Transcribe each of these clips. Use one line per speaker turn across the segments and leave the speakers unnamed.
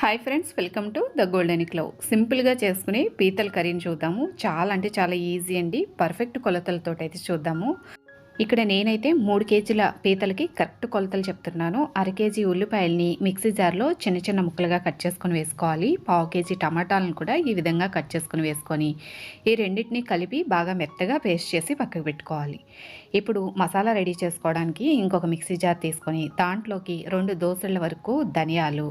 Hi friends, welcome to the golden claw. సింపుల్గా చేసుకునే పీతల కర్రీని చూద్దాము. చాలా అంటే చాలా ఈజీ అండి. పర్ఫెక్ట్ కొలతలతో అయితే చూద్దాము. ఇక్కడ నేనైతే 3 కేజీల పీతలకి కరెక్ట్ కొలతలు చెప్తున్నాను. అర కేజీ ఉల్లిపాయల్ని మిక్సీ జార్లో చిన్న చిన్న ముక్కలుగా కట్ చేసుకొని వేసుకోవాలి. పావు కేజీ టమాటాలను కూడా ఈ విధంగా కట్ చేసుకొని వేసుకొని ఈ రెండింటిని కలిపి బాగా మెత్తగా పేస్ట్ చేసి పక్కకు పెట్టుకోవాలి. ఇప్పుడు మసాలా రెడీ చేసుకోవడానికి ఇంకొక మిక్సీ జార్ తీసుకొని దాంట్లోకి 2 దోసెళ్ళ వరకు ధనియాలు,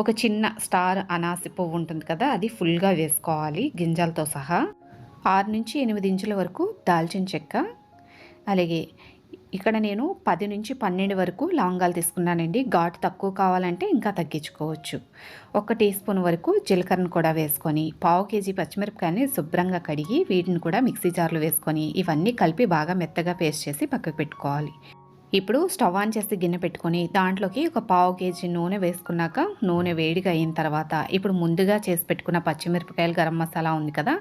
ఒక చిన్న స్టార్ అనాసి పువ్వు ఉంటుంది కదా, అది ఫుల్గా వేసుకోవాలి గింజలతో సహా. 6 నుంచి 8 ఇంచుల వరకు దాల్చిన చెక్క, అలాగే ఇక్కడ నేను 10 నుంచి 12 వరకు లవంగాలు తీసుకున్నానండి. ఘాటు తక్కువ కావాలంటే ఇంకా తగ్గించుకోవచ్చు. 1 టీ స్పూన్ వరకు జీలకర్రను కూడా వేసుకొని, పావు కేజీ పచ్చిమిరపకాయని శుభ్రంగా కడిగి వీటిని కూడా మిక్సీ జార్లో వేసుకొని ఇవన్నీ కలిపి బాగా మెత్తగా పేస్ట్ చేసి పక్కకు పెట్టుకోవాలి. ఇప్పుడు స్టవ్ ఆన్ చేసి గిన్నె పెట్టుకొని దాంట్లోకి ఒక పావు కేజీ నూనె వేసుకున్నాక నూనె వేడిగా అయిన తర్వాత ఇప్పుడు ముందుగా చేసి పెట్టుకున్న పచ్చిమిరపకాయలు, గరం మసాలా ఉంది కదా,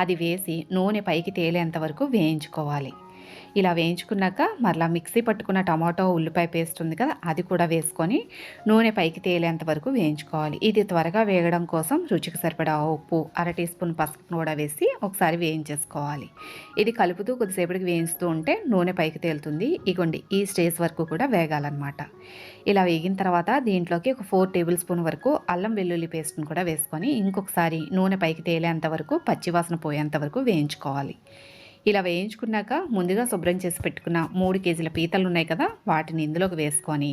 అది వేసి నూనె పైకి తేలేంత వరకు వేయించుకోవాలి. ఇలా వేయించుకున్నాక మరలా మిక్సీ పట్టుకున్న టమాటో ఉల్లిపాయ పేస్ట్ ఉంది కదా, అది కూడా వేసుకొని నూనె పైకి తేలేంత వరకు వేయించుకోవాలి. ఇది త్వరగా వేగడం కోసం రుచికి సరిపడా ఉప్పు, అర టీ స్పూన్ పసుపు కూడా వేసి ఒకసారి వేయించేసుకోవాలి. ఇది కలుపుతూ కొద్దిసేపటికి వేయిస్తూ ఉంటే నూనె పైకి తేలుతుంది. ఇగోండి, ఈ స్టేజ్ వరకు కూడా వేగాలన్నమాట. ఇలా వేగిన తర్వాత దీంట్లోకి ఒక 4 టేబుల్ స్పూన్ వరకు అల్లం వెల్లుల్లి పేస్ట్ని కూడా వేసుకొని ఇంకొకసారి నూనె పైకి తేలేంత వరకు, పచ్చివాసన పోయేంత వరకు వేయించుకోవాలి. ఇలా వేయించుకున్నాక ముందుగా శుభ్రం చేసి పెట్టుకున్న 3 కేజీల పీతలు ఉన్నాయి కదా, వాటిని ఇందులోకి వేసుకొని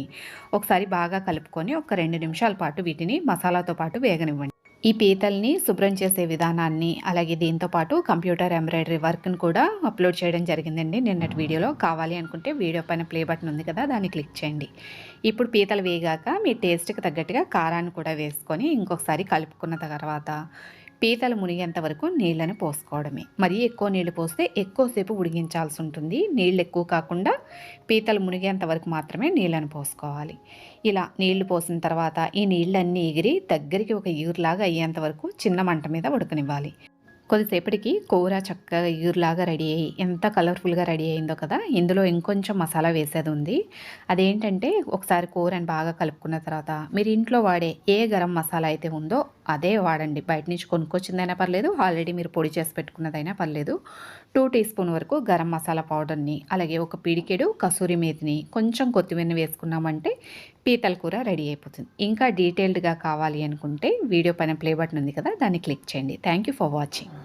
ఒకసారి బాగా కలుపుకొని ఒక 2 నిమిషాల పాటు వీటిని మసాలాతో పాటు వేగనివ్వండి. ఈ పీతల్ని శుభ్రం చేసే విధానాన్ని, అలాగే దీంతో పాటు కంప్యూటర్ ఎంబ్రాయిడరీ వర్క్ని కూడా అప్లోడ్ చేయడం జరిగిందండి నిన్నటి వీడియోలో. కావాలి అనుకుంటే వీడియో పైన ప్లే బటన్ ఉంది కదా, దాన్ని క్లిక్ చేయండి. ఇప్పుడు పీతలు వేగాక మీ టేస్ట్కి తగ్గట్టుగా కారాన్ని కూడా వేసుకొని ఇంకొకసారి కలుపుకున్న తర్వాత పీతలు మునిగేంత వరకు నీళ్ళని పోసుకోవడమే. మరీ ఎక్కువ నీళ్ళు పోస్తే ఎక్కువసేపు ఉడికించాల్సి ఉంటుంది. నీళ్ళు ఎక్కువ కాకుండా పీతలు మునిగేంత వరకు మాత్రమే నీళ్ళని పోసుకోవాలి. ఇలా నీళ్లు పోసిన తర్వాత ఈ నీళ్ళన్నీ ఎగిరి దగ్గరికి ఒక ఈరులాగా అయ్యేంత వరకు చిన్న మంట మీద ఉడకనివ్వాలి. కొద్దిసేపటికి కూర చక్కగా ఈరులాగా రెడీ అయ్యి ఎంత కలర్ఫుల్గా రెడీ అయిందో కదా. ఇందులో ఇంకొంచెం మసాలా వేసేది ఉంది. అదేంటంటే ఒకసారి కూరని బాగా కలుపుకున్న తర్వాత మీరు ఇంట్లో వాడే ఏ గరం మసాలా అయితే ఉందో అదే వాడండి. బయట నుంచి కొనుక్కొచ్చిందైనా పర్లేదు, ఆల్రెడీ మీరు పొడి చేసి పెట్టుకున్నదైనా పర్లేదు. 2 టీ స్పూన్ వరకు గరం మసాలా పౌడర్ని, అలాగే ఒక పిడికెడు కసూరి మేతిని, కొంచెం కొత్తిమీరని వేసుకున్నామంటే పీతల కూర రెడీ అయిపోతుంది. ఇంకా డీటెయిల్డ్గా కావాలి అనుకుంటే వీడియో పైన ప్లే బటన్ ఉంది కదా, దాన్ని క్లిక్ చేయండి. Thank you for watching.